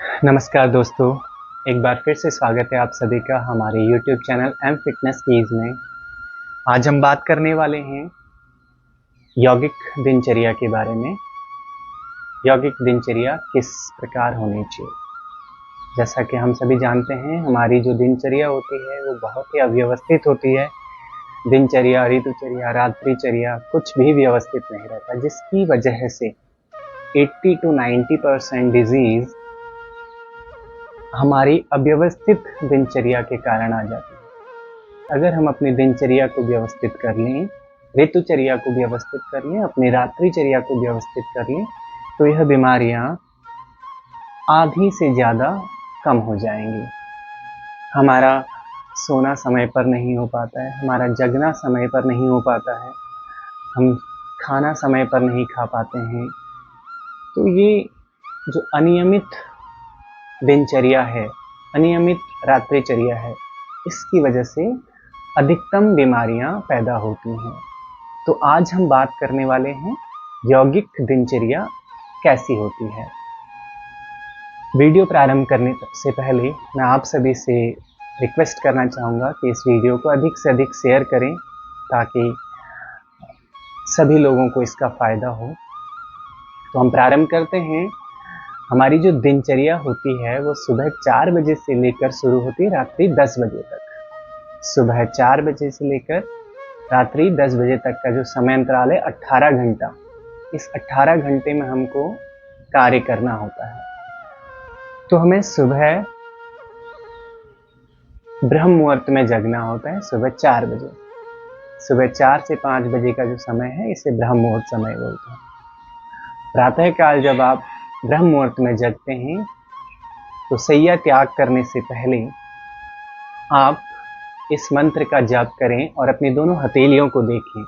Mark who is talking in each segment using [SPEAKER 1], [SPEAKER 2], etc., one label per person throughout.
[SPEAKER 1] नमस्कार दोस्तों, एक बार फिर से स्वागत है आप सभी का हमारे YouTube चैनल एम फिटनेस कीज में। आज हम बात करने वाले हैं यौगिक दिनचर्या के बारे में। यौगिक दिनचर्या किस प्रकार होनी चाहिए। जैसा कि हम सभी जानते हैं, हमारी जो दिनचर्या होती है वो बहुत ही अव्यवस्थित होती है। दिनचर्या, ऋतुचर्या, रात्रिचर्या कुछ भी व्यवस्थित नहीं रहता, जिसकी वजह से 80 to 90% डिजीज हमारी अव्यवस्थित दिनचर्या के कारण आ जाती है। अगर हम अपनी दिनचर्या को व्यवस्थित कर लें, ऋतुचर्या को व्यवस्थित कर लें, अपनी रात्रिचर्या को व्यवस्थित कर लें, तो यह बीमारियां आधी से ज़्यादा कम हो जाएंगी। हमारा सोना समय पर नहीं हो पाता है, हमारा जगना समय पर नहीं हो पाता है, हम खाना समय पर नहीं खा पाते हैं। तो ये जो अनियमित दिनचर्या है, अनियमित रात्रिचर्या है, इसकी वजह से अधिकतम बीमारियां पैदा होती हैं। तो आज हम बात करने वाले हैं यौगिक दिनचर्या कैसी होती है। वीडियो प्रारंभ करने से पहले मैं आप सभी से रिक्वेस्ट करना चाहूँगा कि इस वीडियो को अधिक से अधिक शेयर करें ताकि सभी लोगों को इसका फ़ायदा हो। तो हम प्रारंभ करते हैं। हमारी जो दिनचर्या होती है वो सुबह 4 बजे से लेकर शुरू होती है रात्रि 10 बजे तक। सुबह 4 बजे से लेकर रात्रि 10 बजे तक का जो समय अंतराल है 18 घंटा। इस 18 घंटे में हमको कार्य करना होता है। तो हमें सुबह ब्रह्म मुहूर्त में जगना होता है, सुबह 4 बजे। सुबह 4 से 5 बजे का जो समय है इसे ब्रह्म मुहूर्त समय बोलते हैं। प्रातःकाल जब आप ब्रह्म मुहूर्त में जगते हैं तो सैया त्याग करने से पहले आप इस मंत्र का जाप करें और अपनी दोनों हथेलियों को देखें।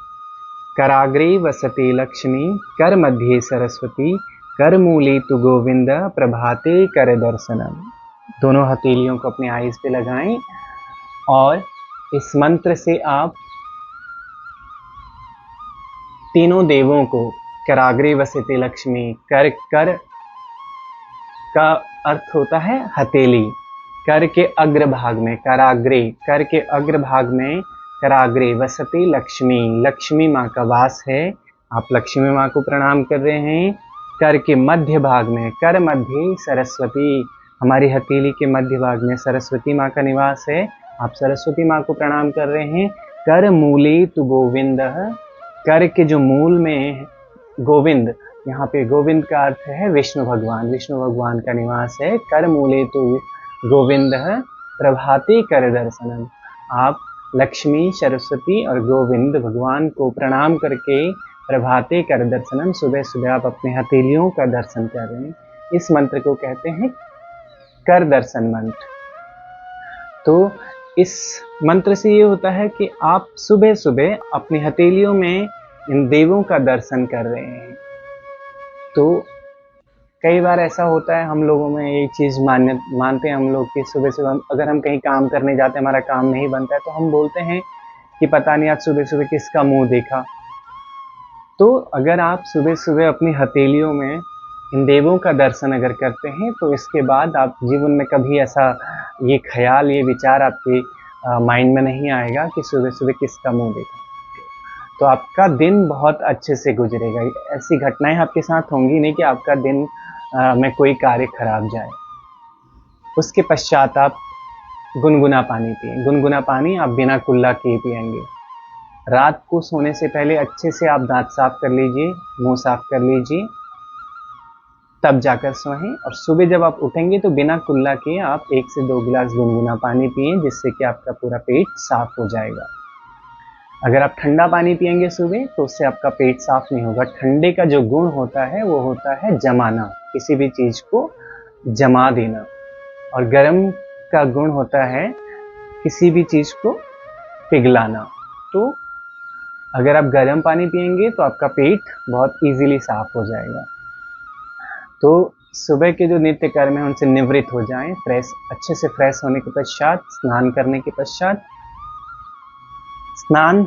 [SPEAKER 1] कराग्रे वसते लक्ष्मी, कर मध्ये सरस्वती, कर मूले तु गोविंद, प्रभाते कर दर्शनम। दोनों हथेलियों को अपने आईज पे लगाएं और इस मंत्र से आप तीनों देवों को, कराग्रे वसते लक्ष्मी, कर का अर्थ होता है हथेली, कर के अग्रभाग में, कराग्रे, कर के अग्रभाग में कराग्रे वसते लक्ष्मी, लक्ष्मी माँ का वास है, आप लक्ष्मी माँ को प्रणाम कर रहे हैं। कर के मध्य भाग में, कर मध्य सरस्वती, हमारी हथेली के मध्य भाग में सरस्वती माँ का निवास है, आप सरस्वती माँ को प्रणाम कर रहे हैं। कर मूले तु गोविंद, कर के जो मूल में गोविंद, यहाँ पे गोविंद का अर्थ है विष्णु भगवान, विष्णु भगवान का निवास है। कर मूले तो गोविंद, प्रभाते कर दर्शनम। आप लक्ष्मी, सरस्वती और गोविंद भगवान को प्रणाम करके प्रभाते कर दर्शनम, सुबह सुबह आप अपने हथेलियों का दर्शन कर रहे हैं। इस मंत्र को कहते हैं कर दर्शन मंत्र। तो इस मंत्र से ये होता है कि आप सुबह सुबह अपनी हथेलियों में इन देवों का दर्शन कर रहे हैं। तो कई बार ऐसा होता है, हम लोगों में ये चीज़ मानते हैं हम लोग कि सुबह सुबह अगर हम कहीं काम करने जाते हैं, हमारा काम नहीं बनता है, तो हम बोलते हैं कि पता नहीं आज सुबह सुबह किसका मुंह देखा। तो अगर आप सुबह सुबह अपनी हथेलियों में इन देवों का दर्शन अगर करते हैं तो इसके बाद आप जीवन में कभी ऐसा ये ख्याल, ये विचार आपके माइंड में नहीं आएगा कि सुबह सुबह किसका मुंह देखा। तो आपका दिन बहुत अच्छे से गुजरेगा। ऐसी घटनाएं आपके साथ होंगी नहीं कि आपका दिन में कोई कार्य खराब जाए। उसके पश्चात आप गुनगुना पानी पिएं। गुनगुना पानी आप बिना कुल्ला किए पिएंगे। रात को सोने से पहले अच्छे से आप दांत साफ कर लीजिए, मुंह साफ कर लीजिए, तब जाकर सोएं। और सुबह जब आप उठेंगे तो बिना कुल्ला किए आप 1 से 2 गिलास गुनगुना पानी पिएं, जिससे कि आपका पूरा पेट साफ हो जाएगा। अगर आप ठंडा पानी पिएंगे सुबह तो उससे आपका पेट साफ नहीं होगा। ठंडे का जो गुण होता है वो होता है जमाना, किसी भी चीज़ को जमा देना, और गर्म का गुण होता है किसी भी चीज़ को पिघलाना। तो अगर आप गर्म पानी पिएंगे तो आपका पेट बहुत इजीली साफ हो जाएगा। तो सुबह के जो नित्य कर्म है उनसे निवृत्त हो जाएं। फ्रेश, अच्छे से फ्रेश होने के पश्चात, स्नान करने के पश्चात, स्नान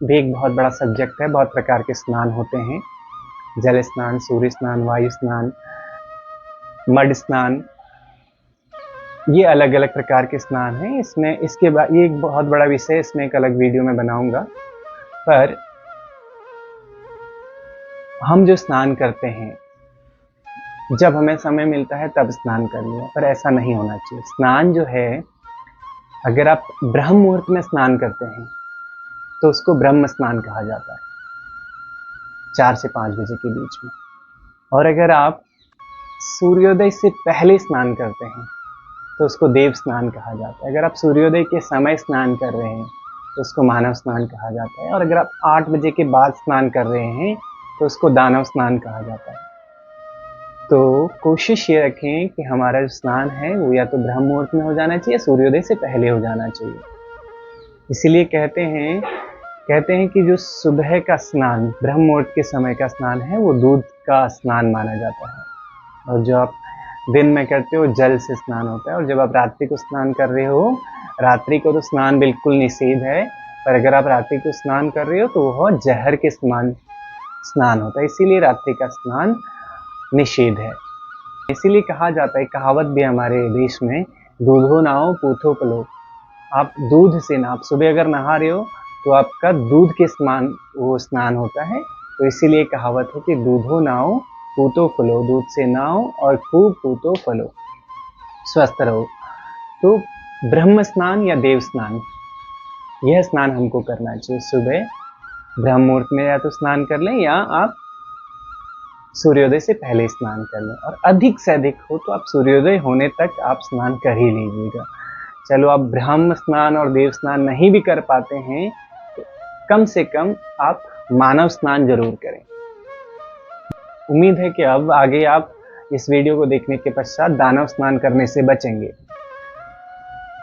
[SPEAKER 1] भी एक बहुत बड़ा सब्जेक्ट है। बहुत प्रकार के स्नान होते हैं, जल स्नान, सूर्य स्नान, वायु स्नान, मड स्नान, ये अलग अलग प्रकार के स्नान हैं। इसमें इसके बाद ये एक बहुत बड़ा विषय, इसमें एक अलग वीडियो में बनाऊंगा। पर हम जो स्नान करते हैं, जब हमें समय मिलता है तब स्नान कर लिया, पर ऐसा नहीं होना चाहिए। स्नान जो है, अगर आप ब्रह्म मुहूर्त में स्नान करते हैं तो उसको ब्रह्म स्नान कहा जाता है, 4 से 5 बजे के बीच में। और अगर आप सूर्योदय से पहले स्नान करते हैं तो उसको देव स्नान कहा जाता है। अगर आप सूर्योदय के समय स्नान कर रहे हैं तो उसको मानव स्नान कहा जाता है। और अगर आप 8 बजे के बाद स्नान कर रहे हैं तो उसको दानव स्नान कहा जाता है। तो कोशिश ये रखें कि हमारा जो स्नान है वो या तो ब्रह्म मुहूर्त में हो जाना चाहिए, सूर्योदय से पहले हो जाना चाहिए। इसीलिए कहते हैं कि जो सुबह का स्नान, ब्रह्म मुहूर्त के समय का स्नान है, वो दूध का स्नान माना जाता है। और जो आप दिन में करते हो जल से स्नान होता है। और जब आप रात्रि को स्नान कर रहे हो, रात्रि को तो स्नान बिल्कुल निषेध है, पर अगर आप रात्रि को स्नान कर रहे हो तो वह जहर के समान स्नान होता है, इसीलिए रात्रि का स्नान निषेध है। इसीलिए कहा जाता है, कहावत भी हमारे देश में, दूधो नहाओ पूथो पलो। आप दूध से ना, आप सुबह अगर नहा रहे हो तो आपका दूध के समान वो स्नान होता है। तो इसीलिए कहावत है कि दूधो नहाओ पूतो फलो, दूध से नहाओ और खूब पूतो फलो, स्वस्थ रहो। तो ब्रह्म स्नान या देव स्नान, यह स्नान हमको करना चाहिए। सुबह ब्रह्म मुहूर्त में या तो स्नान कर लें या आप सूर्योदय से पहले स्नान कर लें। और अधिक से अधिक हो तो आप सूर्योदय होने तक आप स्नान कर ही लीजिएगा। चलो आप ब्रह्म स्नान और देव स्नान नहीं भी कर पाते हैं तो कम से कम आप मानव स्नान जरूर करें। उम्मीद है कि अब आगे आप इस वीडियो को देखने के पश्चात दानव स्नान करने से बचेंगे।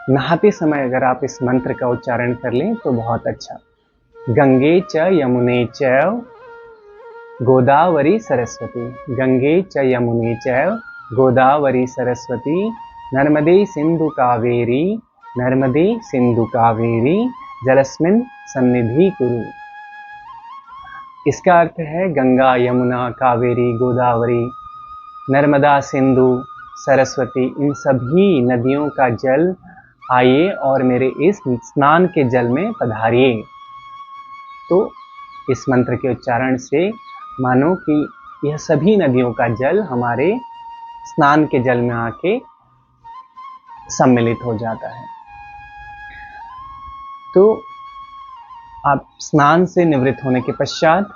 [SPEAKER 1] नहाते समय अगर आप इस मंत्र का उच्चारण कर लें तो बहुत अच्छा। गंगे च यमुने चैव गोदावरी सरस्वती, गंगे च यमुने चैव गोदावरी सरस्वती, नर्मदे सिंधु कावेरी, नर्मदे सिंधु कावेरी, जलस्मिन् सन्निधि कुरु। इसका अर्थ है गंगा, यमुना, कावेरी, गोदावरी, नर्मदा, सिंधु, सरस्वती, इन सभी नदियों का जल आइए और मेरे इस स्नान के जल में पधारिए। तो इस मंत्र के उच्चारण से मानो कि यह सभी नदियों का जल हमारे स्नान के जल में आके सम्मिलित हो जाता है। तो आप स्नान से निवृत्त होने के पश्चात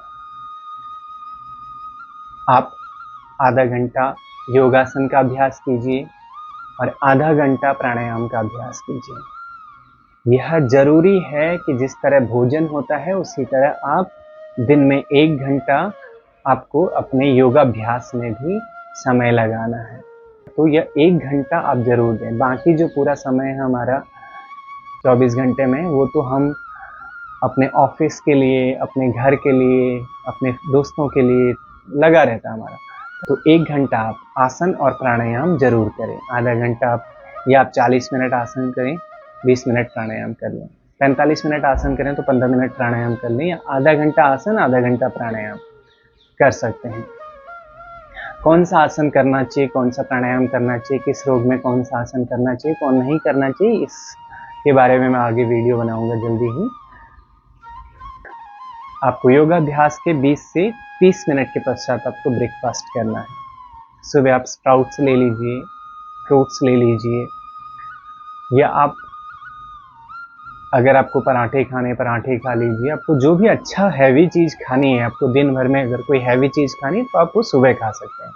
[SPEAKER 1] आप आधा घंटा योगासन का अभ्यास कीजिए और आधा घंटा प्राणायाम का अभ्यास कीजिए। यह जरूरी है कि जिस तरह भोजन होता है उसी तरह आप दिन में 1 घंटा आपको अपने योगाभ्यास में भी समय लगाना है। तो यह 1 घंटा आप जरूर दें। बाकी जो पूरा समय है हमारा 24 घंटे में, वो तो हम अपने ऑफिस के लिए, अपने घर के लिए, अपने दोस्तों के लिए लगा रहता है हमारा। तो 1 घंटा आप आसन और प्राणायाम जरूर करें। आधा घंटा आप, या आप 40 मिनट आसन करें, 20 मिनट प्राणायाम कर लें। 45 मिनट आसन करें तो 15 मिनट प्राणायाम कर लें, या आधा घंटा आसन आधा घंटा प्राणायाम कर सकते हैं। कौन सा आसन करना चाहिए, कौन सा प्राणायाम करना चाहिए, किस रोग में कौन सा आसन करना चाहिए, कौन नहीं करना चाहिए, इसके बारे में मैं आगे वीडियो बनाऊंगा जल्दी ही। आपको योगाभ्यास के 20 से 30 मिनट के पश्चात आपको ब्रेकफास्ट करना है। सुबह आप स्प्राउट्स ले लीजिए, फ्रूट्स ले लीजिए, या आप अगर आपको पराठे खाने, पराठे खा लीजिए। आपको जो भी अच्छा हैवी चीज़ खानी है, आपको दिन भर में अगर कोई हैवी चीज़ खानी है तो आप वो सुबह खा सकते हैं।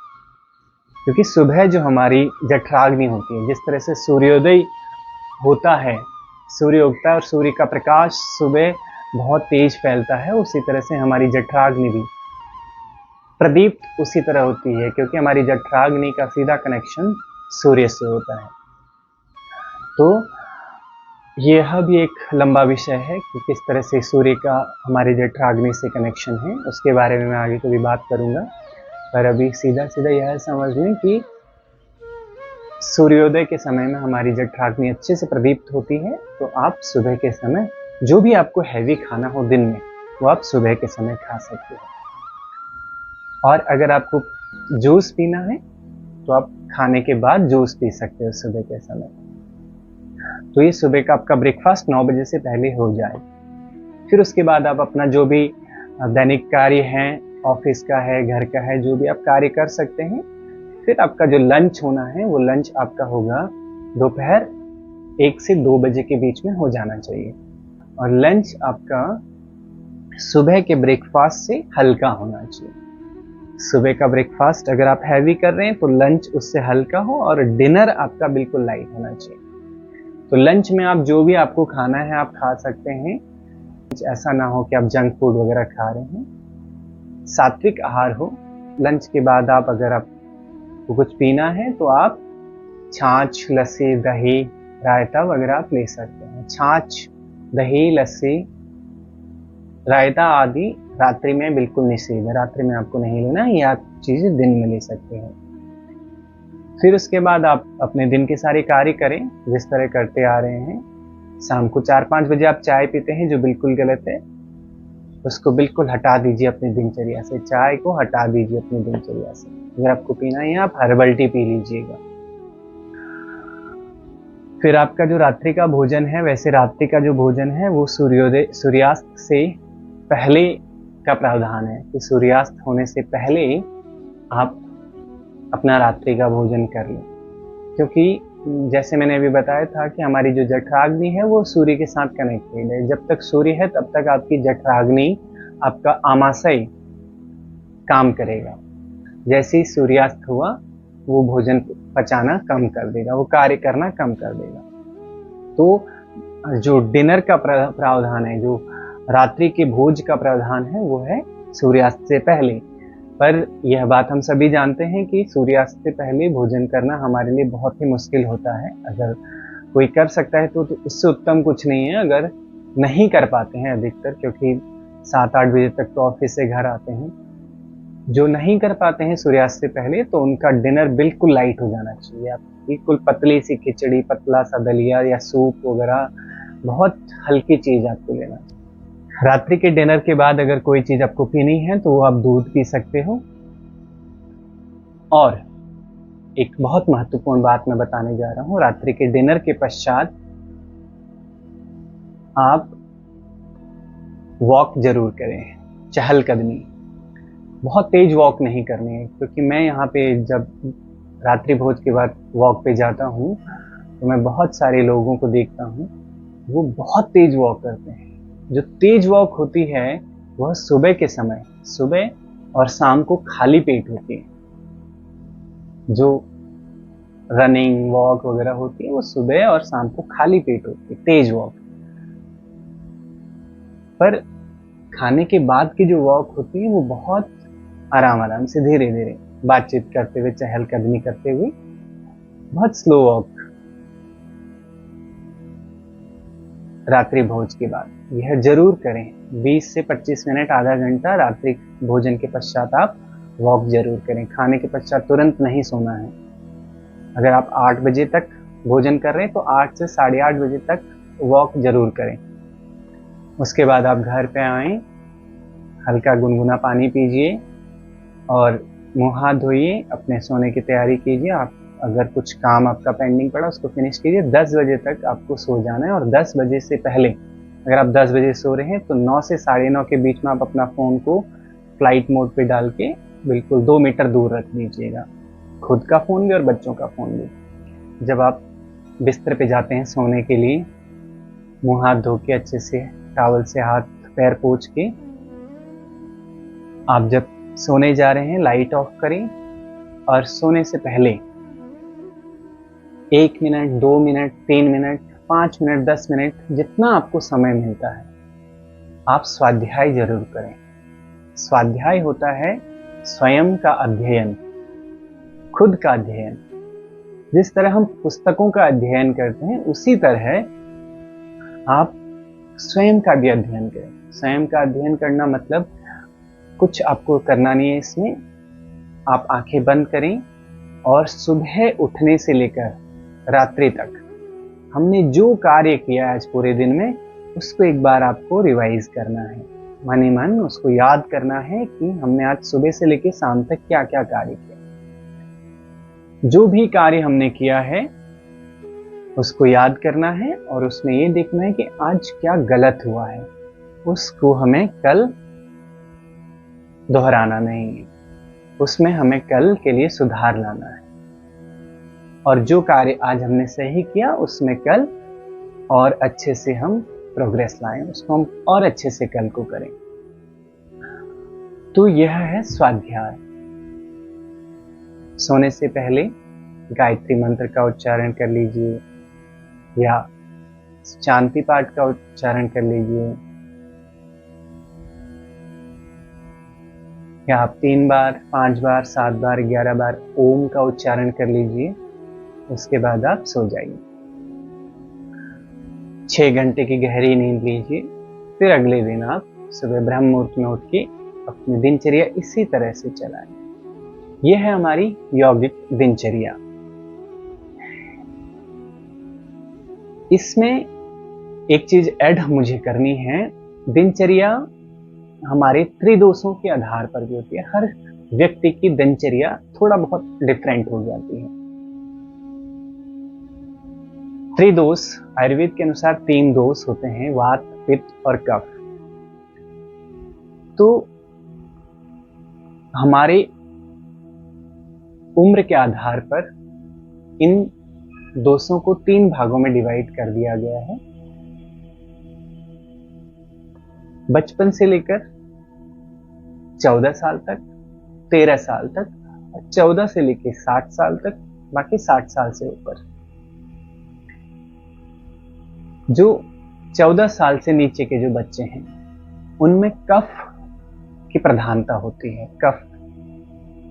[SPEAKER 1] क्योंकि सुबह जो हमारी जठराग्नि होती है, जिस तरह से सूर्योदय होता है, सूर्य उगता है और सूर्य का प्रकाश सुबह बहुत तेज फैलता है, उसी तरह से हमारी जठराग्नि भी प्रदीप्त उसी तरह होती है, क्योंकि हमारी जठराग्नि का सीधा कनेक्शन सूर्य से होता है। तो यह भी एक लंबा विषय है कि किस तरह से सूर्य का हमारे जठराग्नि से कनेक्शन है, उसके बारे में मैं आगे कभी बात करूंगा। पर अभी सीधा सीधा यह समझ लें कि सूर्योदय के समय में हमारी जठराग्नि अच्छे से प्रदीप्त होती है। तो आप सुबह के समय जो भी आपको हैवी खाना हो दिन में, वो आप सुबह के समय खा सकते हैं। और अगर आपको जूस पीना है तो आप खाने के बाद जूस पी सकते हो सुबह के समय। तो ये सुबह का आपका ब्रेकफास्ट 9 बजे से पहले हो जाए। फिर उसके बाद आप अपना जो भी दैनिक कार्य है, ऑफिस का है, घर का है, जो भी आप कार्य कर सकते हैं। फिर आपका जो लंच होना है वो लंच आपका होगा दोपहर 1 से 2 बजे के बीच में हो जाना चाहिए। और लंच आपका सुबह के ब्रेकफास्ट से हल्का होना चाहिए। सुबह का ब्रेकफास्ट अगर आप हैवी कर रहे हैं तो लंच उससे हल्का हो, और डिनर आपका बिल्कुल लाइट होना चाहिए। तो लंच में आप जो भी आपको खाना है आप खा सकते हैं। ऐसा ना हो कि आप जंक फूड वगैरह खा रहे हैं, सात्विक आहार हो। लंच के बाद आप अगर आपको कुछ पीना है तो आप छाछ, लस्सी, दही, रायता वगैरह आप ले सकते हैं। छाछ, दही, लस्सी, रायता आदि रात्रि में बिल्कुल निषेध है, रात्रि में आपको नहीं लेना। ये आप चीजें दिन में ले सकते हैं। फिर उसके बाद आप अपने दिन के सारे कार्य करें जिस तरह करते आ रहे हैं। शाम को 4-5 बजे आप चाय पीते हैं, जो बिल्कुल गलत है। उसको बिल्कुल हटा दीजिए अपनी दिनचर्या से, चाय को हटा दीजिए अपनी दिनचर्या से। अगर आपको पीना है आप हर्बल टी पी लीजिएगा। फिर आपका जो रात्रि का भोजन है, वैसे रात्रि का जो भोजन है वो सूर्यास्त से पहले का प्रावधान है कि सूर्यास्त होने से पहले आप अपना रात्रि का भोजन कर लें। क्योंकि जैसे मैंने अभी बताया था कि हमारी जो जठराग्नि है वो सूर्य के साथ कनेक्टेड है। जब तक सूर्य है तब तक आपकी जठराग्नि, आपका आमाशय काम करेगा। जैसे ही सूर्यास्त हुआ वो भोजन पचाना कम कर देगा, वो कार्य करना कम कर देगा। तो जो डिनर का प्रावधान है, जो रात्रि के भोज का प्रावधान है, वो है सूर्यास्त से पहले। पर यह बात हम सभी जानते हैं कि सूर्यास्त से पहले भोजन करना हमारे लिए बहुत ही मुश्किल होता है। अगर कोई कर सकता है तो इससे उत्तम कुछ नहीं है। अगर नहीं कर पाते हैं अधिकतर, क्योंकि 7-8 बजे तक तो ऑफिस से घर आते हैं, जो नहीं कर पाते हैं सूर्यास्त से पहले, तो उनका डिनर बिल्कुल लाइट हो जाना चाहिए। आप बिल्कुल पतली सी खिचड़ी, पतला सा दलिया या सूप वगैरह, बहुत हल्की चीज आपको लेना चाहिए। रात्रि के डिनर के बाद अगर कोई चीज आपको पीनी है तो वो आप दूध पी सकते हो। और एक बहुत महत्वपूर्ण बात मैं बताने जा रहा हूं, रात्रि के डिनर के पश्चात आप वॉक जरूर करें, चहलकदमी। बहुत तेज वॉक नहीं करनी है, क्योंकि मैं यहाँ पे जब रात्रि भोज के बाद वॉक पे जाता हूँ तो मैं बहुत सारे लोगों को देखता हूँ, वो बहुत तेज वॉक करते हैं। जो तेज वॉक होती है वह सुबह के समय, सुबह और शाम को खाली पेट होती है। जो रनिंग वॉक वगैरह होती है वो सुबह और शाम को खाली पेट होती है, तेज वॉक। पर खाने के बाद की जो वॉक होती है वो बहुत आराम आराम से, धीरे धीरे बातचीत करते हुए, चहलकदमी करते हुए, बहुत स्लो वॉक रात्रि भोज के बाद यह जरूर करें। 20 से 25 मिनट, आधा घंटा रात्रि भोजन के पश्चात आप वॉक जरूर करें। खाने के पश्चात तुरंत नहीं सोना है। अगर आप 8 बजे तक भोजन कर रहे हैं तो 8 से 8:30 बजे तक वॉक जरूर करें। उसके बाद आप घर पे आएं, हल्का गुनगुना पानी पीजिए और मुंह हाथ धोइए, अपने सोने की तैयारी कीजिए। आप अगर कुछ काम आपका पेंडिंग पड़ा उसको फिनिश कीजिए। 10 बजे तक आपको सो जाना है। और 10 बजे से पहले, अगर आप 10 बजे सो रहे हैं तो 9 से 9:30 के बीच में आप अपना फ़ोन को फ्लाइट मोड पे डाल के बिल्कुल 2 मीटर दूर रख दीजिएगा, खुद का फ़ोन भी और बच्चों का फ़ोन भी। जब आप बिस्तर पे जाते हैं सोने के लिए, मुंह हाथ धो के अच्छे से टॉवल से हाथ पैर पोंछ के, आप जब सोने जा रहे हैं लाइट ऑफ करें। और सोने से पहले 1 minute, 2 minute, 3 minute, 5 minute, 10 minute, जितना आपको समय मिलता है आप स्वाध्याय जरूर करें। स्वाध्याय होता है स्वयं का अध्ययन, खुद का अध्ययन। जिस तरह हम पुस्तकों का अध्ययन करते हैं उसी तरह आप स्वयं का भी अध्ययन करें। स्वयं का अध्ययन करना मतलब कुछ आपको करना नहीं है इसमें। आप आंखें बंद करें और सुबह उठने से लेकर रात्रि तक हमने जो कार्य किया आज पूरे दिन में उसको एक बार आपको रिवाइज करना है। मन ही मन उसको याद करना है कि हमने आज सुबह से लेकर शाम तक क्या क्या कार्य किया। जो भी कार्य हमने किया है उसको याद करना है और उसमें ये देखना है कि आज क्या गलत हुआ है, उसको हमें कल दोहराना नहीं है, उसमें हमें कल के लिए सुधार लाना है। और जो कार्य आज हमने सही किया उसमें कल और अच्छे से हम प्रोग्रेस लाएं, उसको हम और अच्छे से कल को करें। तो यह है स्वाध्याय। सोने से पहले गायत्री मंत्र का उच्चारण कर लीजिए या शांति पाठ का उच्चारण कर लीजिए, या आप 3 बार, 5 बार, 7 बार, 11 बार ओम का उच्चारण कर लीजिए। उसके बाद आप सो जाइए। 6 घंटे की गहरी नींद लीजिए। फिर अगले दिन आप सुबह ब्रह्म मुहूर्त में उठ के अपनी दिनचर्या इसी तरह से चलाएं। यह है हमारी यौगिक दिनचर्या। इसमें एक चीज ऐड मुझे करनी है। दिनचर्या हमारे त्रिदोषों के आधार पर भी होती है। हर व्यक्ति की दिनचर्या थोड़ा बहुत डिफरेंट हो जाती है। त्रिदोष आयुर्वेद के अनुसार 3 दोष होते हैं, वात, पित्त और कफ। तो हमारे उम्र के आधार पर इन दोषों को 3 भागों में डिवाइड कर दिया गया है। बचपन से लेकर 14 साल तक, 13 साल तक, और 14 से लेकर 60 साल तक, बाकी 60 साल से ऊपर। जो 14 साल से नीचे के जो बच्चे हैं उनमें कफ की प्रधानता होती है। कफ,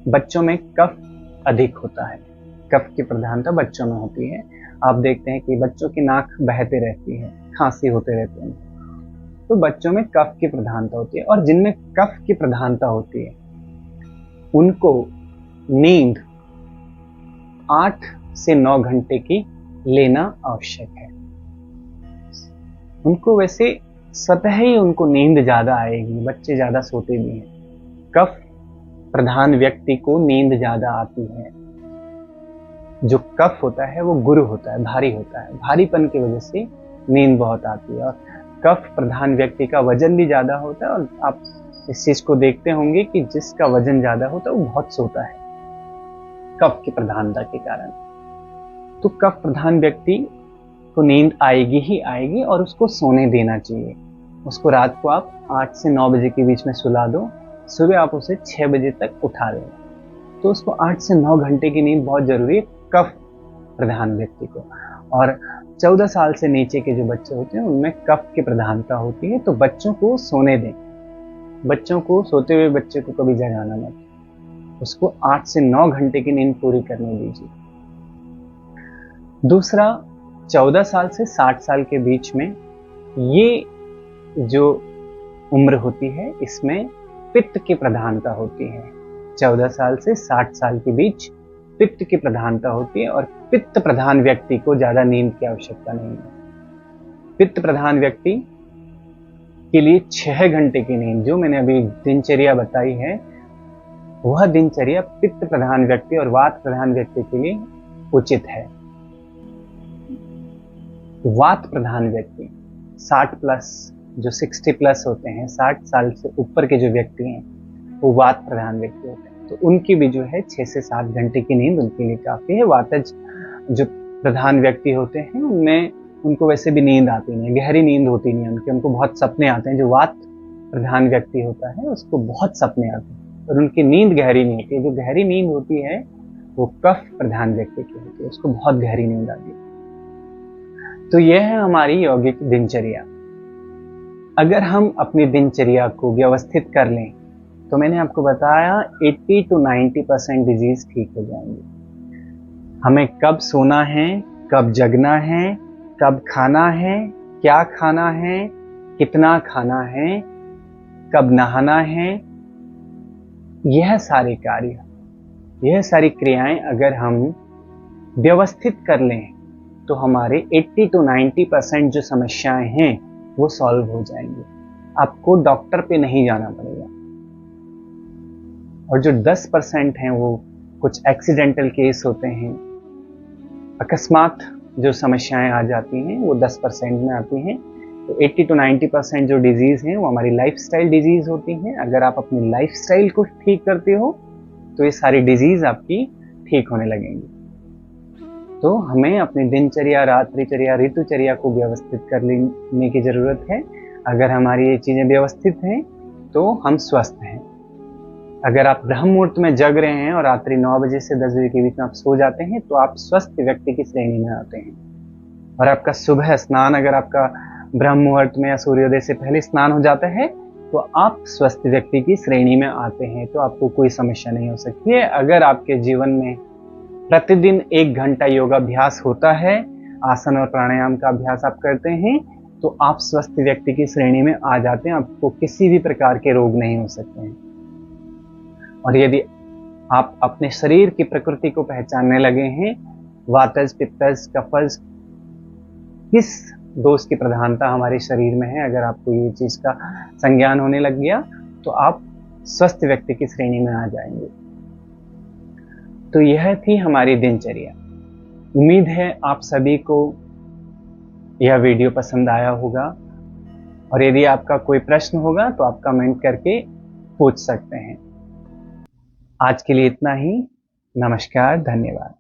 [SPEAKER 1] बच्चों में कफ अधिक होता है। कफ की प्रधानता बच्चों में होती है। आप देखते हैं कि बच्चों की नाक बहते रहती है, खांसी होते रहते हैं, तो बच्चों में कफ की प्रधानता होती है। और जिनमें कफ की प्रधानता होती है उनको नींद 8 से 9 घंटे की लेना आवश्यक है। उनको वैसे स्वतः ही उनको नींद ज्यादा आएगी, बच्चे ज्यादा सोते भी हैं। कफ प्रधान व्यक्ति को नींद ज्यादा आती है। जो कफ होता है वो गुरु होता है, भारी होता है। भारीपन की वजह से नींद बहुत आती है। और कफ प्रधान व्यक्ति का वजन भी ज्यादा होता है। और आप इस चीज को देखते होंगे कि जिसका वजन ज्यादा होता है वो बहुत सोता है, कफ की प्रधानता के कारण। तो कफ प्रधान व्यक्ति को नींद आएगी ही आएगी और उसको सोने देना चाहिए। उसको रात को आप 8 से 9 बजे के बीच में सुला दो, सुबह आप उसे 6 बजे तक उठा दें। तो उसको 8 से 9 घंटे की नींद बहुत जरूरी है कफ प्रधान व्यक्ति को। और 14 साल से नीचे के जो बच्चे होते हैं उनमें कफ की प्रधानता होती है। तो बच्चों को सोने दें। बच्चों को, सोते हुए बच्चे को कभी जगाना मत, उसको 8 से 9 घंटे की नींद पूरी करने दीजिए। दूसरा, 14 साल से 60 साल के बीच में ये जो उम्र होती है इसमें पित्त की प्रधानता होती है। 14 साल से 60 साल के बीच पित्त की प्रधानता होती है। और पित्त प्रधान व्यक्ति को ज्यादा नींद की आवश्यकता नहीं है। पित्त प्रधान व्यक्ति के लिए 6 घंटे की नींद, जो मैंने अभी दिनचर्या बताई है, वह दिनचर्या पित्त प्रधान व्यक्ति और वात प्रधान व्यक्ति के लिए उचित है। वात प्रधान व्यक्ति 60 प्लस, जो 60 प्लस होते हैं, 60 साल से ऊपर के जो व्यक्ति हैं वो वात प्रधान व्यक्ति होते हैं। तो उनकी भी जो है 6 से 7 घंटे की नींद उनके लिए काफी है। वातज जो प्रधान व्यक्ति होते हैं उनमें, उनको वैसे भी नींद आती नहीं, गहरी नींद होती नहीं है उनको बहुत सपने आते हैं। जो वात प्रधान व्यक्ति होता है उसको बहुत सपने आते हैं और उनकी नींद गहरी नहीं होती है। जो गहरी नींद होती है वो कफ प्रधान व्यक्ति की होती है, उसको बहुत गहरी नींद आती है। तो यह है हमारी यौगिक दिनचर्या। अगर हम अपनी दिनचर्या को व्यवस्थित कर लें तो मैंने आपको बताया 80 to 90% डिजीज ठीक हो जाएंगे। हमें कब सोना है, कब जगना है, कब खाना है, क्या खाना है, कितना खाना है, कब नहाना है, यह सारे कार्य, यह सारी क्रियाएं अगर हम व्यवस्थित कर लें तो हमारे 80 to 90% जो समस्याएं हैं वो सॉल्व हो जाएंगी। आपको डॉक्टर पे नहीं जाना पड़ेगा। और जो 10% हैं वो कुछ एक्सीडेंटल केस होते हैं, अकस्मात जो समस्याएं आ जाती हैं वो 10% में आती हैं। तो 80 to 90% जो डिजीज़ हैं वो हमारी लाइफस्टाइल डिजीज़ होती हैं। अगर आप अपनी लाइफस्टाइल को ठीक करते हो तो ये सारी डिजीज़ आपकी ठीक होने लगेंगी। तो हमें अपनी दिनचर्या, रात्रिचर्या, ऋतुचर्या को व्यवस्थित कर लेने की ज़रूरत है। अगर हमारी ये चीज़ें व्यवस्थित हैं तो हम स्वस्थ हैं। अगर आप ब्रह्म मुहूर्त में जग रहे हैं और रात्रि 9 बजे से 10 बजे के बीच में आप सो जाते हैं तो आप स्वस्थ व्यक्ति की श्रेणी में आते हैं। और आपका सुबह स्नान अगर आपका ब्रह्म मुहूर्त में या सूर्योदय से पहले स्नान हो जाता है तो आप स्वस्थ व्यक्ति की श्रेणी में आते हैं, तो आपको कोई समस्या नहीं हो सकती है। अगर आपके जीवन में प्रतिदिन 1 घंटा योगाभ्यास होता है, आसन और प्राणायाम का अभ्यास आप करते हैं, तो आप स्वस्थ व्यक्ति की श्रेणी में आ जाते हैं। आपको किसी भी प्रकार के रोग नहीं हो सकते हैं। और यदि आप अपने शरीर की प्रकृति को पहचानने लगे हैं, वातज, पित्तज, कफज, किस दोष की प्रधानता हमारे शरीर में है, अगर आपको ये चीज़ का संज्ञान होने लग गया तो आप स्वस्थ व्यक्ति की श्रेणी में आ जाएंगे। तो यह थी हमारी दिनचर्या। उम्मीद है आप सभी को यह वीडियो पसंद आया होगा, और यदि आपका कोई प्रश्न होगा तो आप कमेंट करके पूछ सकते हैं। आज के लिए इतना ही। नमस्कार, धन्यवाद।